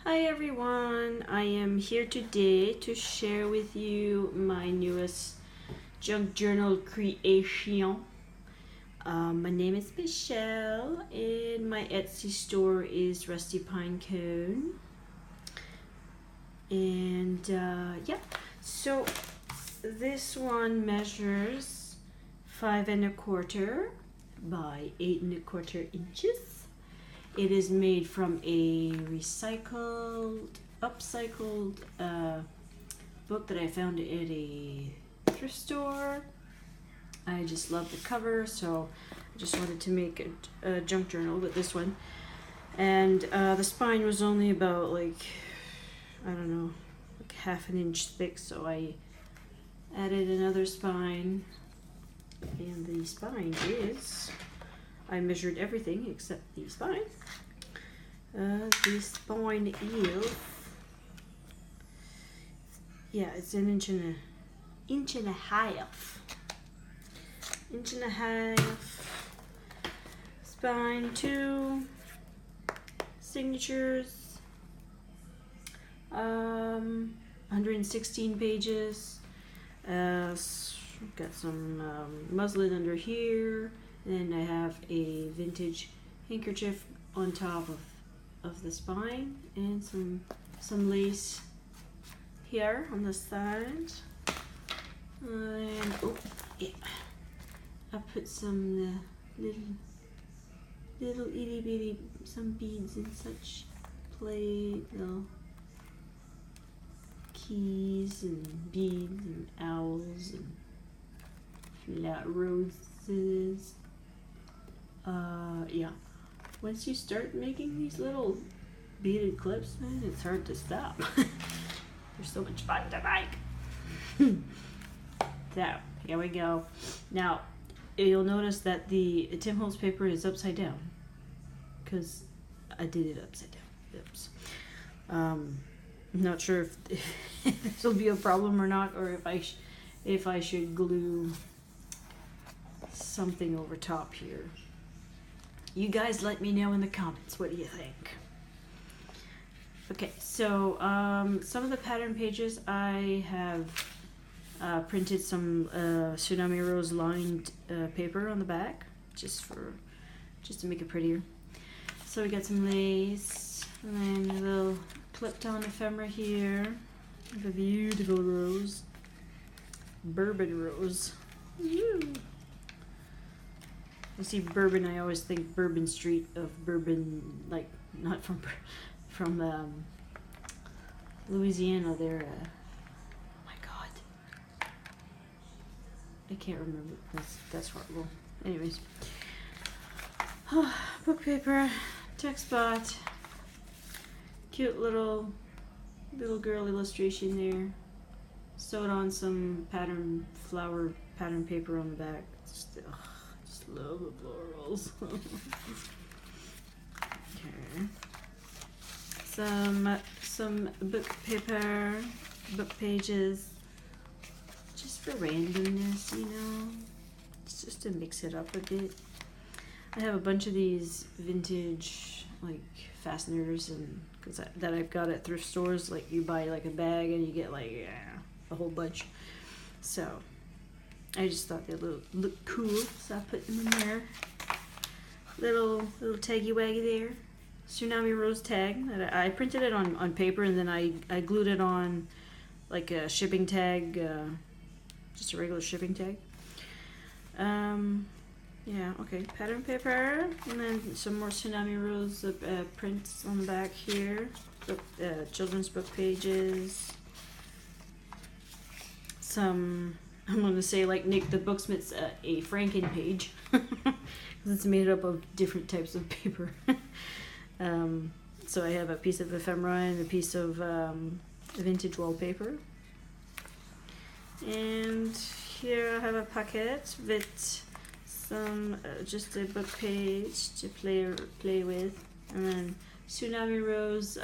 Hi everyone, I am here today to share with you my newest junk journal creation. My name is Michelle and my Etsy store is Rusty Pine Cone. And yeah, so this one measures 5¼ by 8¼ inches. It is made from a upcycled book that I found at a thrift store. I just love the cover, so I just wanted to make a junk journal with this one. And the spine was only about like 1/2 inch thick, so I added another spine. And the spine is, I measured everything except the spine. The spine is, it's an inch and a half. Inch and a half. Spine 2. Signatures. 116 pages. Got some muslin under here. And I have a vintage handkerchief on top of the spine and some lace here on the side. And I put some little itty bitty some beads and such, little keys and beads and owls and flat roses. Once you start making these little beaded clips, man, it's hard to stop. They're so much fun to make. So, here we go. Now, you'll notice that the Tim Holtz paper is upside down, because I did it upside down. Oops. I'm not sure if this will be a problem or not, or if I should glue something over top here. You guys let me know in the comments. What do you think? Okay, so some of the pattern pages I have printed some Tsunami Rose lined paper on the back, just to make it prettier. So we got some lace, and then a little clipped on ephemera here. We have a beautiful rose, bourbon rose. Woo. I see bourbon, I always think Bourbon Street of Bourbon, like not from Louisiana. There, oh my God, I can't remember. That's horrible. Anyways, book paper, text spot, cute little girl illustration there. Sewed on some flower pattern paper on the back. Just love the florals. Okay. Some book paper, book pages, just for randomness, It's just to mix it up a bit. I have a bunch of these vintage fasteners and that I've got at thrift stores. Like you buy like a bag and you get a whole bunch. So I just thought they look cool, so I put them in there. Little taggy waggy there. Tsunami Rose tag. I printed it on paper, and then I glued it on like a shipping tag, just a regular shipping tag. Okay, pattern paper, and then some more Tsunami Rose prints on the back here. Children's book pages. Some, I'm going to say like Nick the Booksmith's a Franken page, because it's made up of different types of paper. So I have a piece of ephemera and a piece of vintage wallpaper. And here I have a packet with some just a book page to play with, and then Tsunami Rose,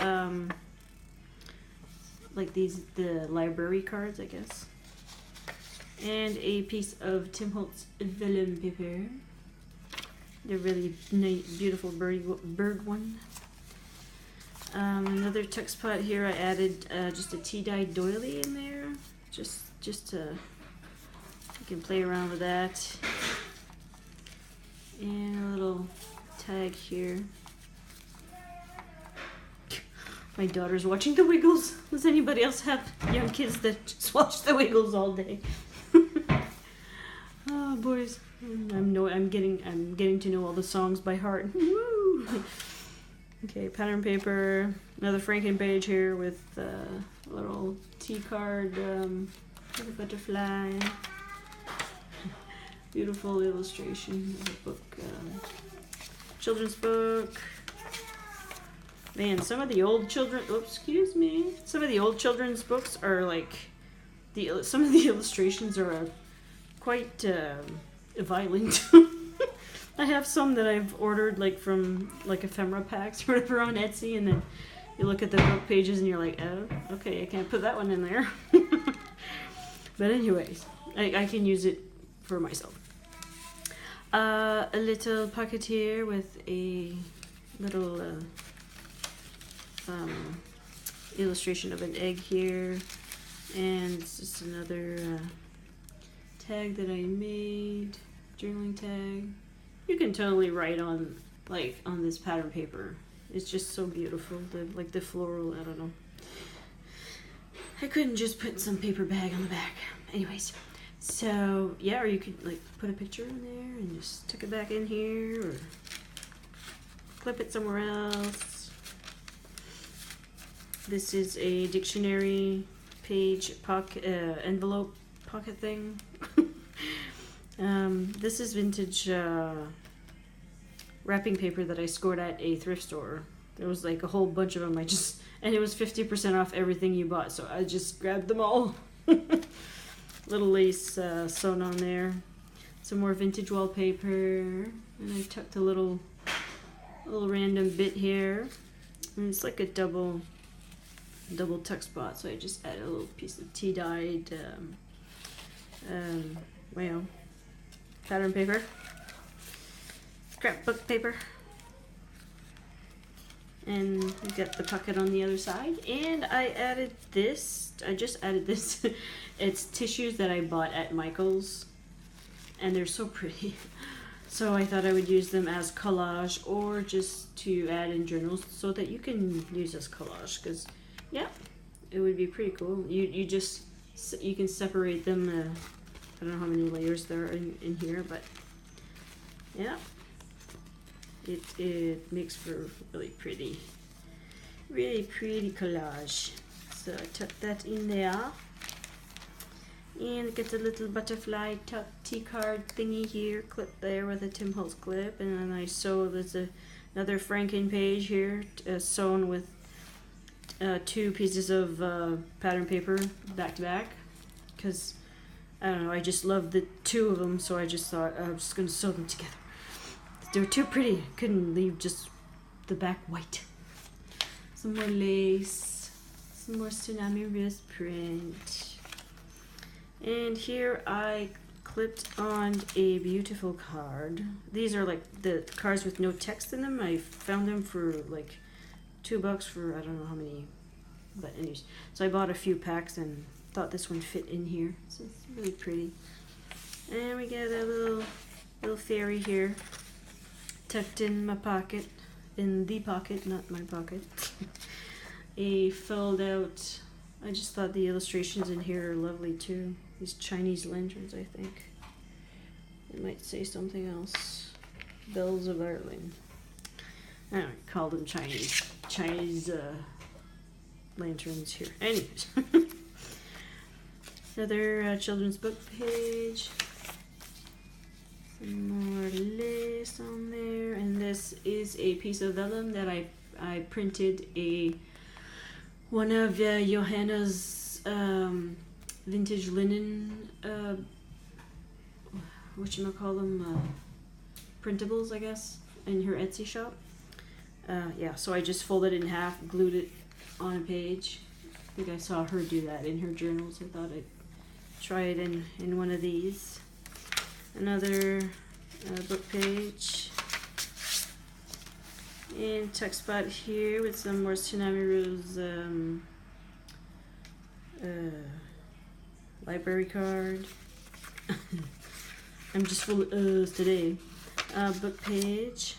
like the library cards, I guess. And a piece of Tim Holtz vellum paper. They're really nice, beautiful bird one. Another tuck spot here. I added just a tea-dyed doily in there, just to you can play around with that. And a little tag here. My daughter's watching The Wiggles. Does anybody else have young kids that just watch The Wiggles all day? Oh, boys, I'm getting to know all the songs by heart. Woo! Okay, pattern paper. Another Franken page here with a little T card, little butterfly. Beautiful illustration of a book, children's book. Man, some of the old children. Oops, excuse me. Some of the old children's books are like some of the illustrations are quite violent. I have some that I've ordered like from like ephemera packs or whatever on Etsy, and then you look at the book pages and you're like, oh, okay, I can't put that one in there. But anyways, I can use it for myself. A little pocket here with a little illustration of an egg here, and it's just another tag that I made, journaling tag. You can totally write on this pattern paper. It's just so beautiful. The floral, I don't know. I couldn't just put some paper bag on the back. Anyways, so yeah, or you could like put a picture in there and just tuck it back in here, or clip it somewhere else. This is a dictionary page pocket envelope pocket thing. This is vintage wrapping paper that I scored at a thrift store. There was like a whole bunch of them. And it was 50% off everything you bought, so I just grabbed them all. Little lace sewn on there. Some more vintage wallpaper, and I tucked a little random bit here. And it's like a double tuck spot, so I just added a little piece of tea-dyed pattern paper, scrapbook paper, and we got the pocket on the other side. And I added this. I just added this. It's tissues that I bought at Michael's, and they're so pretty. So I thought I would use them as collage, or just to add in journals so that you can use as collage. Because yeah, it would be pretty cool. You can separate them. I don't know how many layers there are in here, but yeah, it makes for really pretty collage. So I tuck that in there, and get a little butterfly tuck T-card thingy here, clip there with a Tim Holtz clip, and then I sew. There's another Franken page here, sewn with 2 pieces of pattern paper back to back, because I don't know, I just love the 2 of them, so I just thought I was just going to sew them together. They were too pretty. Couldn't leave just the back white. Some more lace. Some more tsunami wrist print. And here I clipped on a beautiful card. These are like the cards with no text in them. I found them for like $2 for I don't know how many. But anyways, so I bought a few packs and thought this one fit in here, so it's really pretty. And we got a little fairy here, tucked in my pocket, in the pocket, not my pocket. A fold out. I just thought the illustrations in here are lovely too. These Chinese lanterns, I think. It might say something else. Bells of Ireland. I don't call them Chinese lanterns here. Anyways. Another children's book page. Some more lace on there, and this is a piece of vellum that I printed one of Johanna's vintage linen printables, I guess, in her Etsy shop. Yeah, so I just folded it in half, glued it on a page. I think I saw her do that in her journals. I thought I'd try it in one of these. Another book page. And tuck spot here with some more Tsunami Rose library card. I'm just full of today. Book page.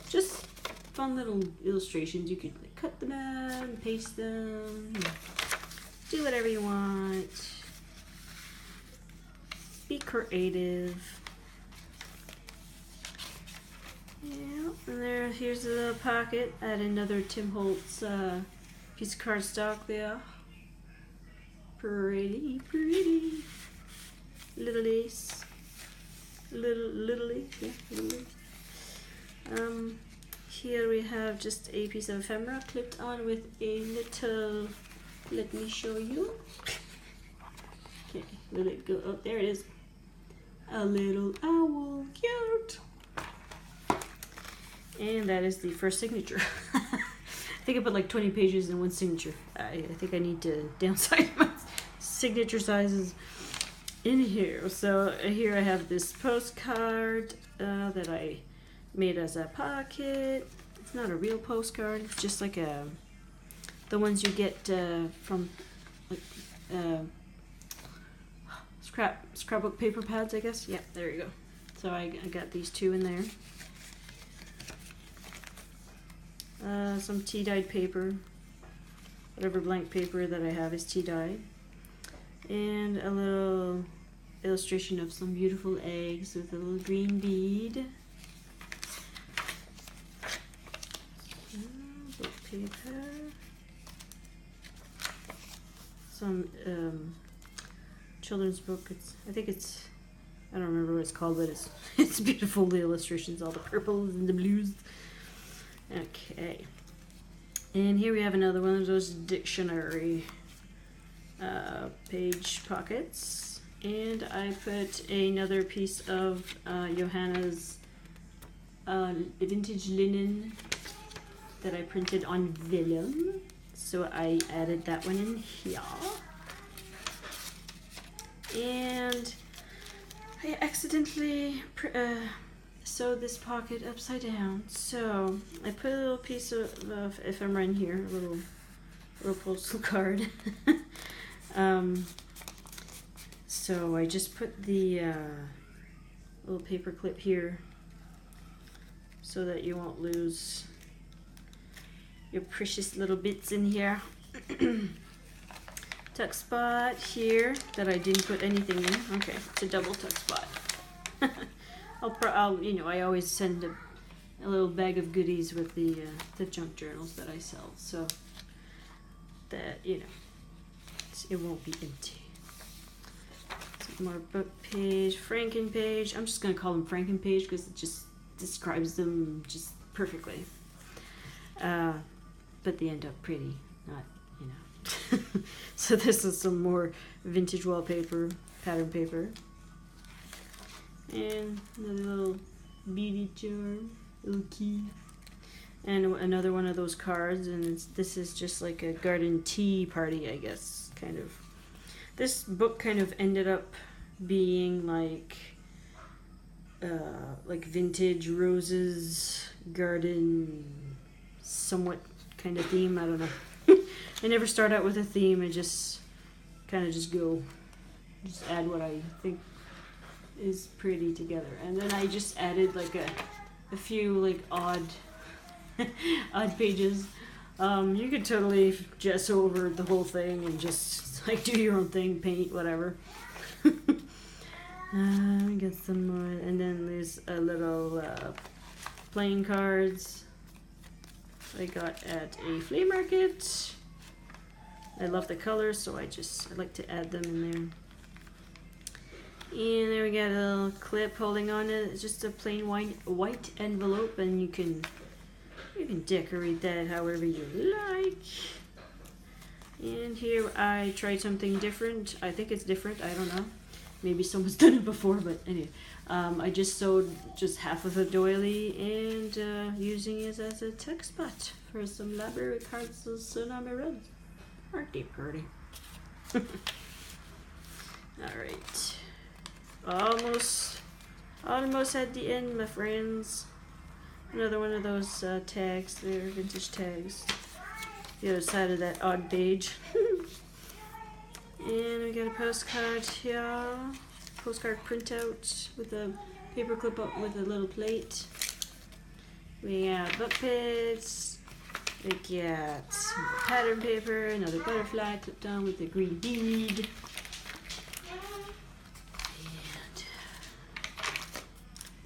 Just fun little illustrations. You could like, cut them out and paste them. Do whatever you want. Be creative. Yeah, and here's a little pocket. Add another Tim Holtz piece of cardstock there. Pretty, pretty. Little lace. Little lace, yeah, little lace. Here we have just a piece of ephemera clipped on with a little, let me show you. Okay, let it go, oh, there it is. A little owl, cute. And that is the first signature. I think I put like 20 pages in one signature. I think I need to downsize my signature sizes in here. So here I have this postcard that I made as a pocket. It's not a real postcard. It's just like the ones you get from like scrapbook paper pads, I guess. Yeah, there you go. So I got these two in there. Some tea-dyed paper. Whatever blank paper that I have is tea-dyed. And a little illustration of some beautiful eggs with a little green bead. Book paper. Some children's book. I don't remember what it's called, but it's beautiful. The illustrations, all the purples and the blues. Okay. And here we have another one of those dictionary page pockets, and I put another piece of Johanna's vintage linen that I printed on vellum, so I added that one in here. And I accidentally sewed this pocket upside down, so I put a little piece of ephemera in here, a little postal card. So I just put the little paper clip here so that you won't lose your precious little bits in here. Tuck spot here that I didn't put anything in. Okay, it's a double tuck spot. I'll I always send a little bag of goodies with the junk journals that I sell, so that it won't be empty. Some more book page, Franken page. I'm just gonna call them Franken page because it just describes them just perfectly. But they end up pretty, not So this is some more vintage wallpaper, pattern paper, and another little beaded charm, little key. And another one of those cards, and this is just like a garden tea party, I guess, kind of. This book kind of ended up being like vintage roses, garden, somewhat kind of theme. I don't know. I never start out with a theme. I just kind of just add what I think is pretty together, and then I just added like a few like odd pages. You could totally just over the whole thing and just like do your own thing, paint, whatever. Get some more, and then there's a little playing cards I got at a flea market. I love the colors, so I like to add them in there. And there we got a little clip holding on it. It's just a plain white envelope, and you can decorate that however you like. And here I tried something different. I think it's different. I don't know. Maybe someone's done it before, but anyway. I just sewed just half of a doily and using it as a tuck spot for some library cards of Tsunami Rose. Aren't they pretty? Alright. Almost at the end, my friends. Another one of those tags. They're vintage tags. The other side of that odd beige. And we got a postcard here. Postcard printout with a paper clip up with a little plate. We got book pits. We got some pattern paper, another butterfly clipped on with a green bead. And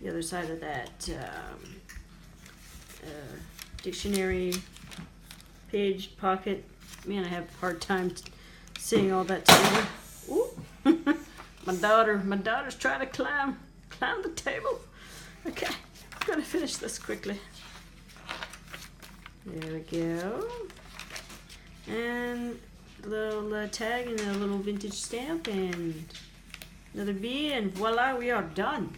the other side of that dictionary page pocket. Man, I have a hard time seeing all that together. Ooh. my daughter's trying to climb the table. Okay, I'm gonna finish this quickly. There we go. And a little tag and a little vintage stamp and another bead, and voila, we are done.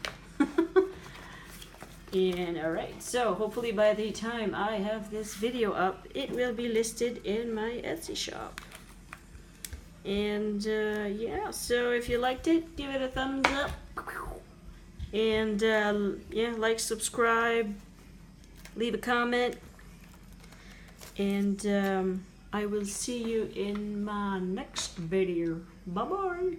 And alright, so hopefully by the time I have this video up, it will be listed in my Etsy shop. And yeah, so if you liked it, give it a thumbs up. And yeah, like, subscribe, leave a comment. And I will see you in my next video. Bye-bye.